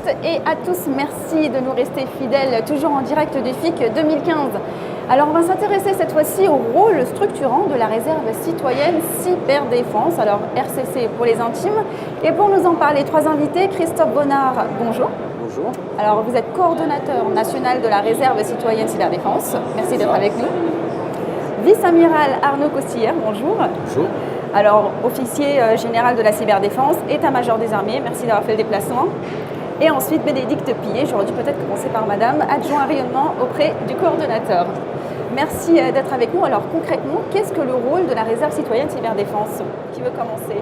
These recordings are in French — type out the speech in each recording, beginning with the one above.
toutes et à tous, merci de nous rester fidèles, toujours en direct du FIC 2015. Alors on va s'intéresser cette fois-ci au rôle structurant de la réserve citoyenne cyberdéfense, alors RCC pour les intimes. Et pour nous en parler, trois invités, Christophe Bonnard, bonjour. Bonjour. Alors vous êtes coordonnateur national de la réserve citoyenne cyberdéfense, merci d'être avec nous. Vice-amiral Arnaud Costillère, bonjour. Bonjour. Alors, officier général de la cyberdéfense, état-major des armées, merci d'avoir fait le déplacement. Et ensuite, Bénédicte Pillet, j'aurais dû peut-être commencer par madame, adjoint à rayonnement auprès du coordonnateur. Merci d'être avec nous. Alors concrètement, qu'est-ce que le rôle de la réserve citoyenne cyberdéfense? Qui veut commencer?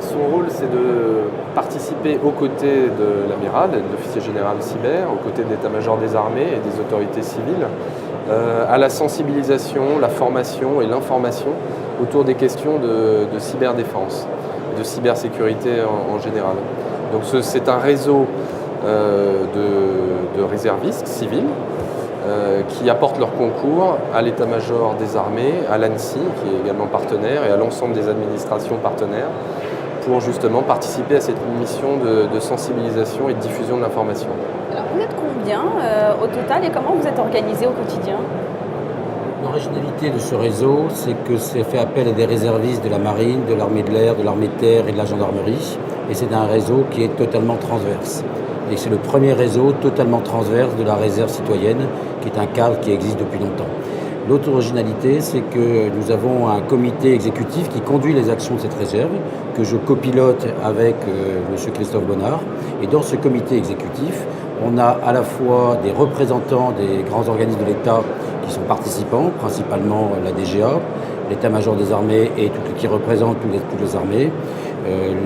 Son rôle, c'est de participer aux côtés de l'amiral, de l'officier général cyber, aux côtés de l'état-major des armées et des autorités civiles, à la sensibilisation, la formation et l'information autour des questions de cyberdéfense, de cybersécurité en général. Donc c'est un réseau de réservistes civils qui apportent leur concours à l'état-major des armées, à l'ANSSI, qui est également partenaire, et à l'ensemble des administrations partenaires, pour justement participer à cette mission de sensibilisation et de diffusion de l'information. Alors vous êtes combien au total et comment vous êtes organisé au quotidien? L'originalité de ce réseau, c'est que c'est fait appel à des réservistes de la marine, de l'armée de l'air, de l'armée de terre et de la gendarmerie. Et c'est un réseau qui est totalement transverse. Et c'est le premier réseau totalement transverse de la réserve citoyenne, qui est un cadre qui existe depuis longtemps. L'autre originalité, c'est que nous avons un comité exécutif qui conduit les actions de cette réserve, que je copilote avec M. Christophe Bonnard. Et dans ce comité exécutif, on a à la fois des représentants des grands organismes de l'État qui sont participants, principalement la DGA, l'état-major des armées et qui représente toutes les armées,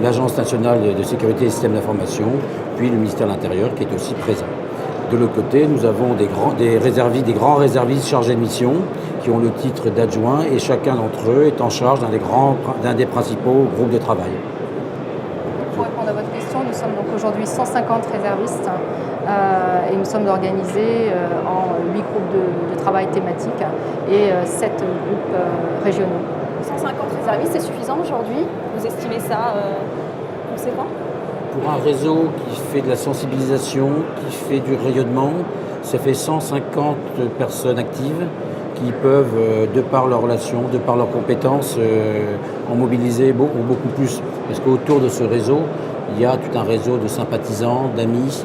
l'Agence nationale de sécurité et système d'information, puis le ministère de l'Intérieur qui est aussi présent. De l'autre côté, nous avons des grands réservistes chargés de mission qui ont le titre d'adjoint et chacun d'entre eux est en charge d'un des principaux groupes de travail. Pour répondre à votre question, nous sommes donc aujourd'hui 150 réservistes et nous sommes organisés en 8 groupes de travail thématiques et 7 groupes régionaux. 150 réservistes, c'est suffisant aujourd'hui? Vous estimez ça conséquent? Pour un réseau qui fait de la sensibilisation, qui fait du rayonnement, ça fait 150 personnes actives qui peuvent, de par leurs relations, de par leurs compétences, en mobiliser beaucoup plus. Parce qu'autour de ce réseau, il y a tout un réseau de sympathisants, d'amis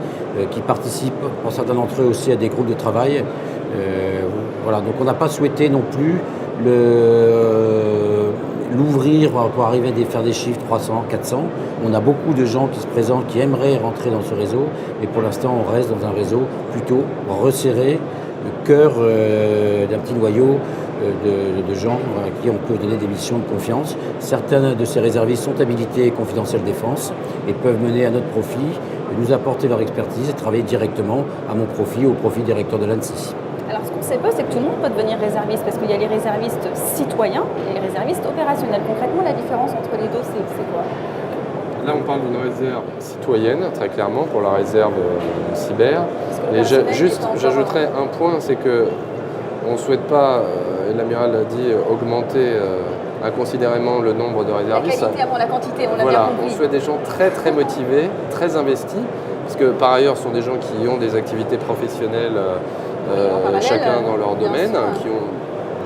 qui participent, pour certains d'entre eux aussi, à des groupes de travail. Voilà. Donc on n'a pas souhaité non plus l'ouvrir pour arriver à faire des chiffres 300, 400. On a beaucoup de gens qui se présentent, qui aimeraient rentrer dans ce réseau, mais pour l'instant, on reste dans un réseau plutôt resserré, le cœur d'un petit noyau de gens à qui on peut donner des missions de confiance. Certains de ces réservistes sont habilités confidentiels défense et peuvent mener à notre profit, nous apporter leur expertise et travailler directement à mon profit, au profit du directeur de l'ANSSI. Alors ce qu'on sait pas, c'est que tout le monde peut devenir réserviste, parce qu'il y a les réservistes citoyens et les réservistes opérationnels. Concrètement, la différence entre les deux, c'est quoi? Là, on parle d'une réserve citoyenne, très clairement, pour la réserve cyber. Et j'ajouterais un point, c'est que on ne souhaite pas, l'amiral a dit, augmenter inconsidérément le nombre de réservistes. La qualité avant la quantité, on l'a voilà, bien compris. on souhaite des gens très très motivés, très investis, parce que par ailleurs, ce sont des gens qui ont des activités professionnelles chacun dans leur domaine, qui ont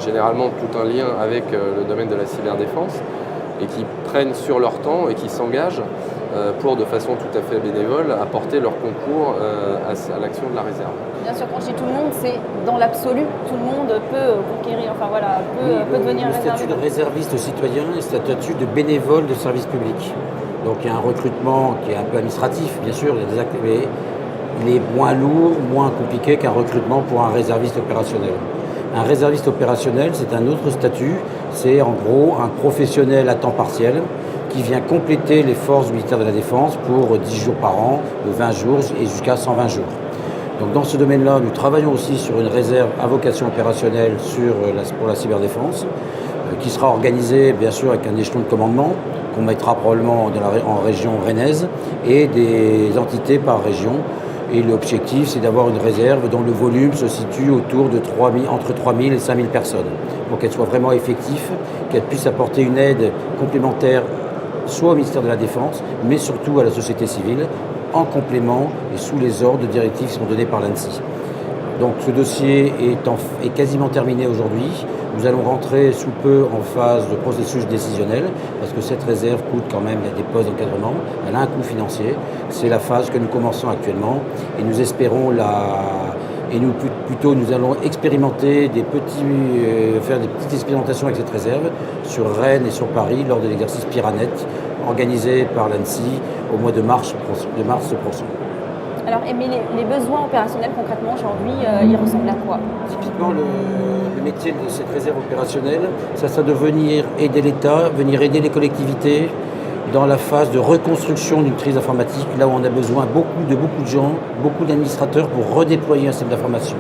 généralement tout un lien avec le domaine de la cyberdéfense et qui prennent sur leur temps et qui s'engagent pour, de façon tout à fait bénévole, apporter leur concours à l'action de la réserve. Bien sûr, quand je dis tout le monde, c'est dans l'absolu. Tout le monde peut conquérir, peut devenir réserviste. Le statut de réserviste citoyen est le statut de bénévole de service public. Donc il y a un recrutement qui est un peu administratif, bien sûr, il y a des actes, mais il est moins lourd, moins compliqué qu'un recrutement pour un réserviste opérationnel. Un réserviste opérationnel, c'est un autre statut, c'est en gros un professionnel à temps partiel qui vient compléter les forces du ministère de la Défense pour 10 jours par an, 20 jours et jusqu'à 120 jours. Donc dans ce domaine-là, nous travaillons aussi sur une réserve à vocation opérationnelle pour la cyberdéfense, qui sera organisée bien sûr avec un échelon de commandement qu'on mettra probablement en région rennaise et des entités par région. Et l'objectif, c'est d'avoir une réserve dont le volume se situe autour de entre 3 000 et 5 000 personnes, pour qu'elle soit vraiment effective, qu'elle puisse apporter une aide complémentaire soit au ministère de la Défense, mais surtout à la société civile, en complément et sous les ordres de directives qui sont donnés par l'ANSSI. Donc ce dossier est quasiment terminé aujourd'hui. Nous allons rentrer sous peu en phase de processus décisionnel, parce que cette réserve coûte quand même des postes d'encadrement, elle a un coût financier. C'est la phase que nous commençons actuellement et nous espérons nous allons expérimenter faire des petites expérimentations avec cette réserve sur Rennes et sur Paris lors de l'exercice Piranette organisé par l'ANSSI au mois de mars prochain. Alors, mais les besoins opérationnels concrètement aujourd'hui, ils ressemblent à quoi? Typiquement, le métier de cette réserve opérationnelle, ça sera de venir aider l'État, venir aider les collectivités dans la phase de reconstruction d'une crise informatique, là où on a besoin beaucoup de gens, beaucoup d'administrateurs pour redéployer un système d'information.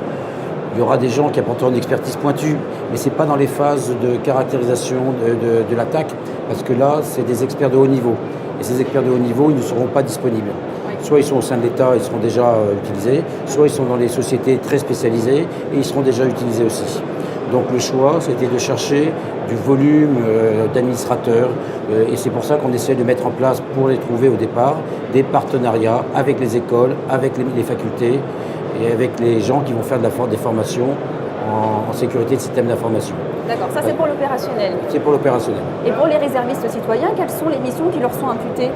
Il y aura des gens qui apporteront une expertise pointue, mais ce n'est pas dans les phases de caractérisation de l'attaque, parce que là, c'est des experts de haut niveau. Et ces experts de haut niveau, ils ne seront pas disponibles. Soit ils sont au sein de l'État, ils seront déjà utilisés, soit ils sont dans les sociétés très spécialisées et ils seront déjà utilisés aussi. Donc le choix, c'était de chercher du volume d'administrateurs et c'est pour ça qu'on essaie de mettre en place, pour les trouver au départ, des partenariats avec les écoles, avec les facultés et avec les gens qui vont faire des formations en sécurité de système d'information. D'accord, ça c'est pour l'opérationnel. C'est pour l'opérationnel. Et pour les réservistes citoyens, quelles sont les missions qui leur sont imputées?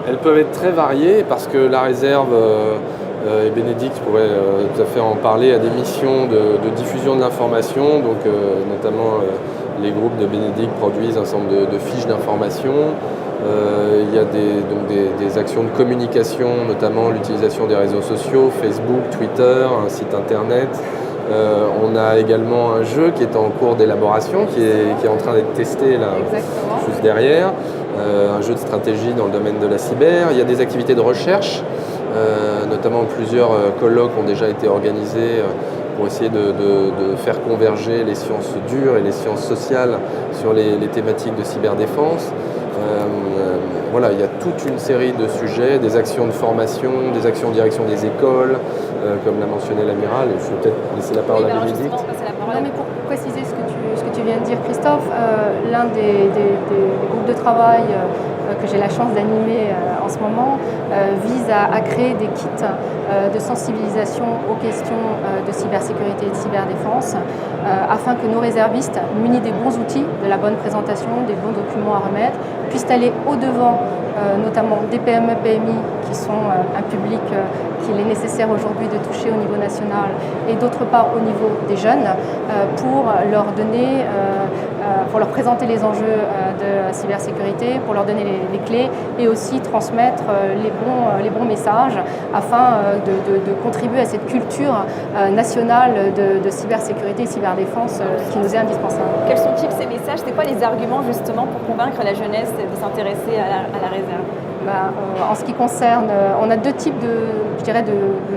Elles peuvent être très variées parce que la réserve, et Bénédicte pourrait tout à fait en parler, a des missions de diffusion de l'information, donc notamment les groupes de Bénédicte produisent un certain nombre de fiches d'information. Il y a des actions de communication, notamment l'utilisation des réseaux sociaux, Facebook, Twitter, un site internet. On a également un jeu qui est en cours d'élaboration, qui est en train d'être testé là, juste derrière. Un jeu de stratégie dans le domaine de la cyber. Il y a des activités de recherche, notamment plusieurs colloques ont déjà été organisés pour essayer de faire converger les sciences dures et les sciences sociales sur les thématiques de cyberdéfense. Voilà, il y a toute une série de sujets, des actions de formation, des actions en direction des écoles, comme l'a mentionné l'amiral. Je vais peut-être laisser la parole à Bénédicte. Non, mais pour préciser ce que tu viens de dire, Christophe, l'un des groupes de travail que j'ai la chance d'animer en ce moment vise à créer des kits de sensibilisation aux questions de cybersécurité et de cyberdéfense afin que nos réservistes, munis des bons outils, de la bonne présentation, des bons documents à remettre, puissent aller au-devant notamment des PME, PMI qui sont un public qu'il est nécessaire aujourd'hui de toucher au niveau national et d'autre part au niveau des jeunes pour leur donner, pour leur présenter les enjeux de cybersécurité, pour leur donner les clés et aussi transmettre les bons messages afin de contribuer à cette culture nationale de cybersécurité et cyberdéfense qui nous est indispensable. Quels sont-ils ces messages? C'est quoi les arguments justement pour convaincre la jeunesse de s'intéresser à la réserve? En ce qui concerne, on a deux types de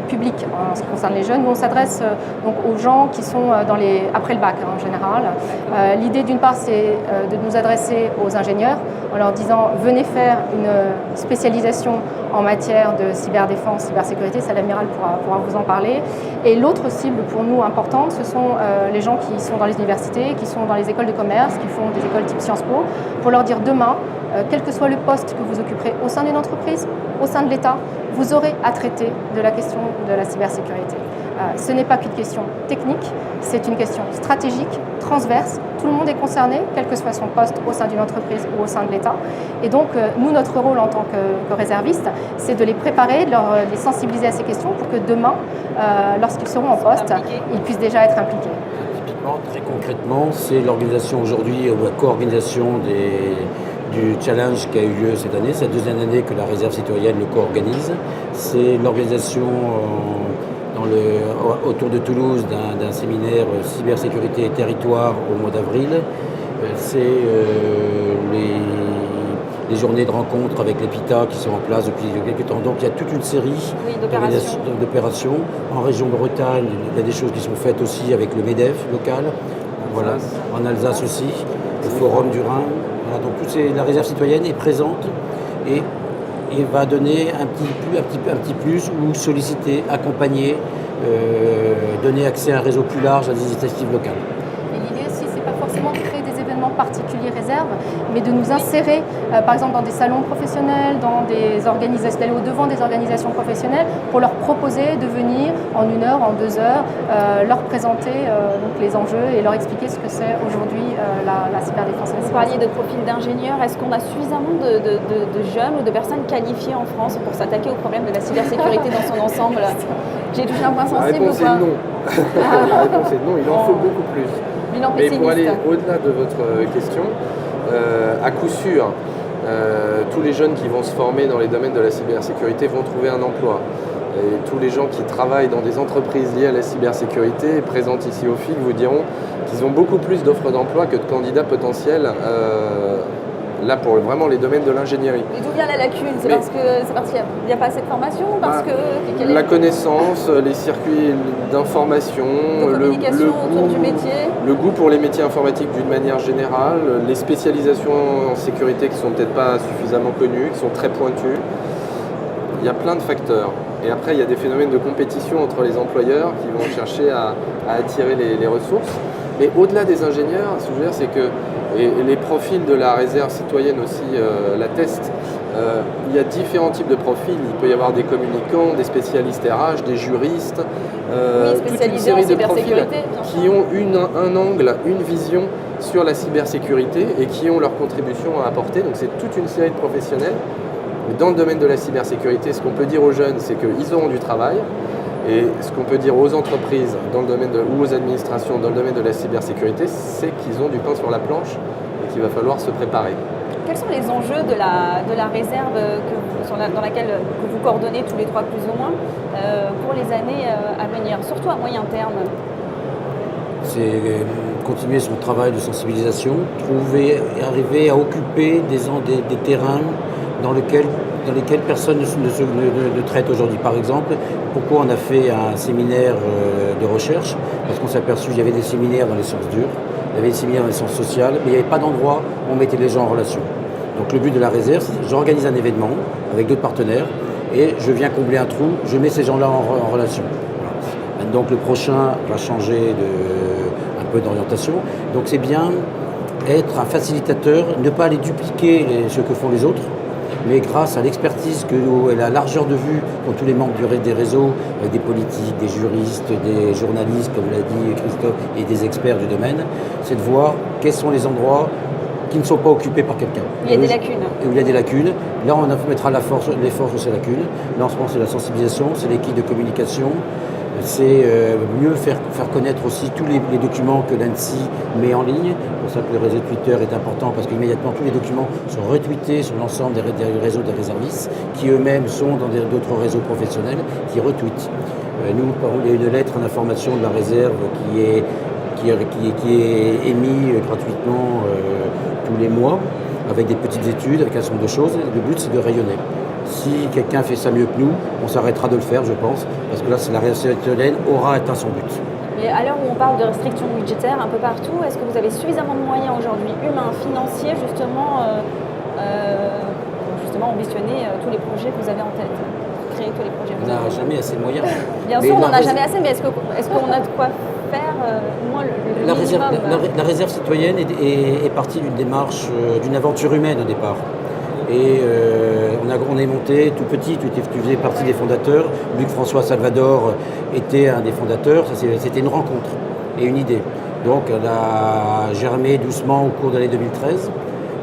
public en ce qui concerne les jeunes. Nous, on s'adresse donc aux gens qui sont après le bac en général. L'idée d'une part, c'est de nous adresser aux ingénieurs en leur disant venez faire une spécialisation en matière de cyberdéfense, cybersécurité, ça l'amiral pourra vous en parler. Et l'autre cible pour nous importante, ce sont les gens qui sont dans les universités, qui sont dans les écoles de commerce, qui font des écoles type Sciences Po, pour leur dire demain, quel que soit le poste que vous occuperez au sein d'une entreprise, au sein de l'État, vous aurez à traiter de la question de la cybersécurité. Ce n'est pas qu'une question technique, c'est une question stratégique, transverse. Tout le monde est concerné, quel que soit son poste au sein d'une entreprise ou au sein de l'État. Et donc, nous, notre rôle en tant que réservistes, c'est de les préparer, de les sensibiliser à ces questions pour que demain, lorsqu'ils seront en poste, ils puissent déjà être impliqués. Typiquement, très concrètement, c'est l'organisation aujourd'hui, ou la co-organisation du challenge qui a eu lieu cette année. C'est la deuxième année que la réserve citoyenne le co-organise. C'est l'organisation autour de Toulouse d'un séminaire cybersécurité et territoire au mois d'avril. C'est les journées de rencontres avec les PITA qui sont en place depuis quelques temps. Donc il y a toute une série d'opérations. En région Bretagne, il y a des choses qui sont faites aussi avec le MEDEF local. Voilà. En Alsace aussi, le Forum du Rhin. Voilà. Donc la réserve citoyenne est présente et va donner un petit plus ou solliciter, accompagner, donner accès à un réseau plus large à des initiatives locales. Et l'idée aussi, c'est pas forcément de créer des événements événements particuliers réserve, mais de nous insérer, par exemple, dans des salons professionnels, dans des organisations, d'aller au-devant des organisations professionnelles pour leur proposer de venir en 1 heure, en 2 heures, leur présenter donc les enjeux et leur expliquer ce que c'est aujourd'hui la cyberdéfense. Vous parliez de profil d'ingénieur. Est-ce qu'on a suffisamment de jeunes ou de personnes qualifiées en France pour s'attaquer au problème de la cybersécurité dans son ensemble? J'ai touché un point sensible ou pas? La réponse est non, il en faut beaucoup plus. Mais pour aller au-delà de votre question, à coup sûr, tous les jeunes qui vont se former dans les domaines de la cybersécurité vont trouver un emploi. Et tous les gens qui travaillent dans des entreprises liées à la cybersécurité, présentes ici au FIC, vous diront qu'ils ont beaucoup plus d'offres d'emploi que de candidats potentiels là pour vraiment les domaines de l'ingénierie. Et d'où vient la lacune? C'est parce qu'il n'y a pas assez de formation, la connaissance, les circuits d'information, le goût, du métier. Le goût pour les métiers informatiques d'une manière générale, les spécialisations en sécurité qui ne sont peut-être pas suffisamment connues, qui sont très pointues. Il y a plein de facteurs. Et après, il y a des phénomènes de compétition entre les employeurs qui vont chercher à attirer les ressources. Mais au-delà des ingénieurs, ce que je veux dire, c'est que et les profils de la réserve citoyenne aussi l'attestent. Il y a différents types de profils. Il peut y avoir des communicants, des spécialistes RH, des juristes, toute une série de profils qui ont un angle, une vision sur la cybersécurité et qui ont leur contribution à apporter. Donc c'est toute une série de professionnels. Dans le domaine de la cybersécurité, ce qu'on peut dire aux jeunes, c'est qu'ils auront du travail. Et ce qu'on peut dire aux entreprises dans le domaine ou aux administrations dans le domaine de la cybersécurité, c'est qu'ils ont du pain sur la planche et qu'il va falloir se préparer. Quels sont les enjeux de la réserve dans laquelle vous coordonnez tous les trois plus ou moins pour les années à venir, surtout à moyen terme? C'est continuer son travail de sensibilisation, arriver à occuper des terrains dans lesquels personne ne traite aujourd'hui. Par exemple, pourquoi on a fait un séminaire de recherche? Parce qu'on s'est aperçu qu'il y avait des séminaires dans les sciences dures, il y avait des séminaires dans les sciences sociales, mais il n'y avait pas d'endroit où on mettait les gens en relation. Donc le but de la réserve, c'est j'organise un événement avec d'autres partenaires et je viens combler un trou, je mets ces gens-là en relation. Voilà. Donc le prochain va changer un peu d'orientation. Donc c'est bien être un facilitateur, ne pas aller dupliquer ce que font les autres, mais grâce à l'expertise et la largeur de vue qu'ont tous les membres des réseaux, des politiques, des juristes, des journalistes, comme l'a dit Christophe, et des experts du domaine, c'est de voir quels sont les endroits qui ne sont pas occupés par quelqu'un. Il y a des lacunes. Où il y a des lacunes. Là, on mettra l'effort sur ces lacunes. Là, en ce moment, c'est la sensibilisation, c'est l'équipe de communication. C'est mieux faire connaître aussi tous les documents que l'ANSSI met en ligne. C'est pour ça que le réseau Twitter est important, parce qu'immédiatement tous les documents sont retweetés sur l'ensemble des réseaux des réservistes, qui eux-mêmes sont dans d'autres réseaux professionnels, qui retweetent. Nous, il y a une lettre en information de la réserve qui est émise gratuitement tous les mois, avec des petites études, avec un certain nombre de choses. Le but, c'est de rayonner. Si quelqu'un fait ça mieux que nous, on s'arrêtera de le faire, je pense, parce que là, la réserve citoyenne aura atteint son but. Et à l'heure où on parle de restrictions budgétaires un peu partout, est-ce que vous avez suffisamment de moyens aujourd'hui, humains, financiers, justement ambitionner tous les projets que vous avez en tête, créer tous les projets que vous avez en tête? On n'a jamais assez de moyens. Bien sûr, on n'en a jamais assez, mais est-ce qu'on a de quoi faire au moins le minimum? La réserve citoyenne est partie d'une démarche, d'une aventure humaine au départ. Et on est monté tout petit, tu faisais partie des fondateurs. Luc-François Salvador était un des fondateurs. C'était une rencontre et une idée. Donc elle a germé doucement au cours de l'année 2013.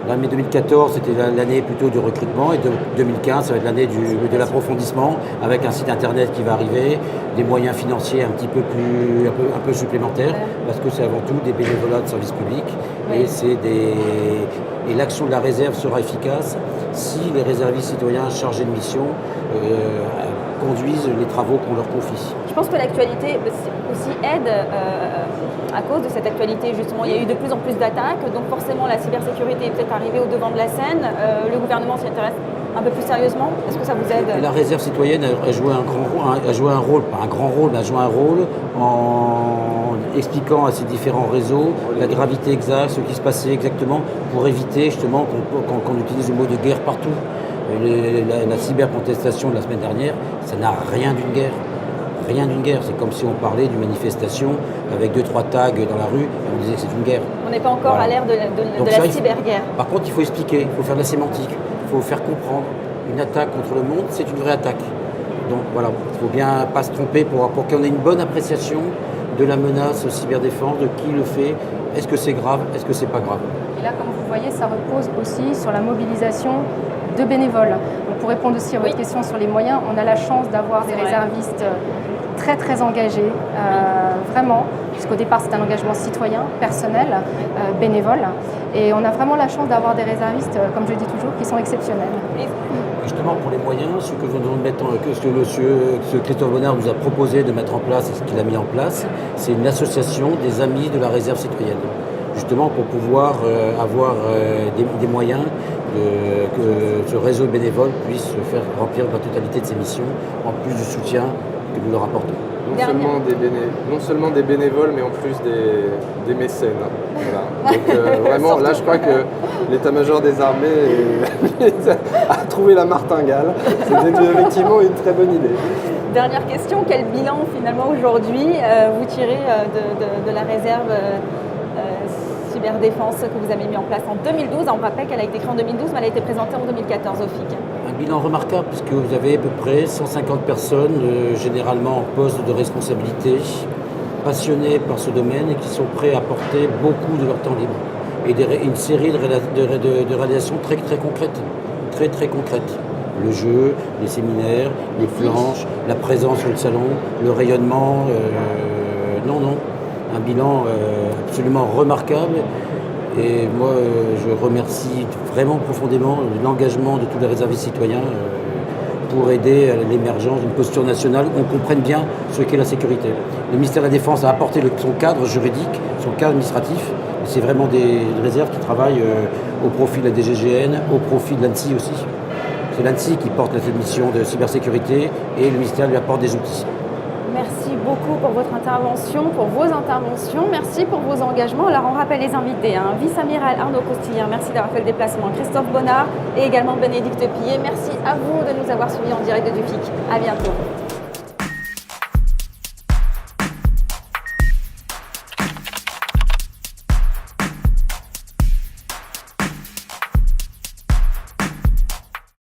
L'année 2014, c'était l'année plutôt du recrutement, et 2015, ça va être l'année de l'approfondissement, avec un site internet qui va arriver, des moyens financiers un peu supplémentaires, parce que c'est avant tout des bénévolats de service public, et l'action de la réserve sera efficace si les réservistes citoyens chargés de mission conduisent les travaux qu'on leur confie. Je pense que l'actualité aussi aide à cause de cette actualité, justement. Il y a eu de plus en plus d'attaques, donc forcément la cybersécurité est peut-être arrivée au devant de la scène. Le gouvernement s'y intéresse un peu plus sérieusement. Est-ce que ça vous aide? La réserve citoyenne a joué un rôle en expliquant à ces différents réseaux la gravité exacte, ce qui se passait exactement, pour éviter justement qu'on utilise le mot de guerre partout. La cybercontestation de la semaine dernière, ça n'a rien d'une guerre. rien d'une guerre. C'est comme si on parlait d'une manifestation avec 2-3 tags dans la rue et on disait que c'est une guerre. On n'est pas encore Voilà. à l'ère de Donc la ça, cyberguerre. Par contre, il faut expliquer, il faut faire de la sémantique, il faut faire comprendre. Une attaque contre le monde, c'est une vraie attaque. Donc voilà, il ne faut bien pas se tromper pour qu'on ait une bonne appréciation de la menace cyberdéfense, de qui le fait, est-ce que c'est grave, est-ce que c'est pas grave. Et là, comme vous voyez, ça repose aussi sur la mobilisation de bénévoles. Donc, pour répondre aussi à votre question sur les moyens, on a la chance d'avoir des réservistes très très engagés, vraiment, puisqu'au départ c'est un engagement citoyen, personnel, bénévole, et on a vraiment la chance d'avoir des réservistes, comme je dis toujours, qui sont exceptionnels. Justement, pour les moyens, ce que ce Christophe Bonnard nous a proposé de mettre en place et ce qu'il a mis en place, c'est une association des amis de la réserve citoyenne. Justement, pour pouvoir avoir des moyens que ce réseau bénévole puisse faire remplir la totalité de ses missions, en plus du soutien que nous leur apportons. Non seulement des bénévoles, mais en plus des mécènes. Voilà. Donc vraiment, là, je crois que l'état-major des armées a trouvé la martingale. C'est effectivement une très bonne idée. Dernière question, quel bilan finalement aujourd'hui vous tirez de la réserve cyberdéfense que vous avez mis en place en 2012? On rappelle qu'elle a été créée en 2012, mais elle a été présentée en 2014 au FIC. Un bilan remarquable puisque vous avez à peu près 150 personnes, généralement en poste de responsabilité, passionnées par ce domaine et qui sont prêts à apporter beaucoup de leur temps libre. Et une série de réalisations très très concrètes, très concrètes. Le jeu, les séminaires, les planches, la présence sur le salon, le rayonnement. Un bilan absolument remarquable. Et moi, je remercie vraiment profondément l'engagement de tous les réservistes citoyens pour aider à l'émergence d'une posture nationale où on comprenne bien ce qu'est la sécurité. Le ministère de la Défense a apporté son cadre juridique, son cadre administratif. C'est vraiment des réserves qui travaillent au profit de la DGGN, au profit de l'ANSSI aussi. C'est l'ANSSI qui porte cette mission de cybersécurité et le ministère lui apporte des outils. Merci beaucoup pour votre intervention, pour vos interventions. Merci pour vos engagements. Alors, on rappelle les invités. Vice-amiral Arnaud Costillière, merci d'avoir fait le déplacement. Christophe Bonnard et également Bénédicte Pillet. Merci à vous de nous avoir suivis en direct du FIC. À bientôt.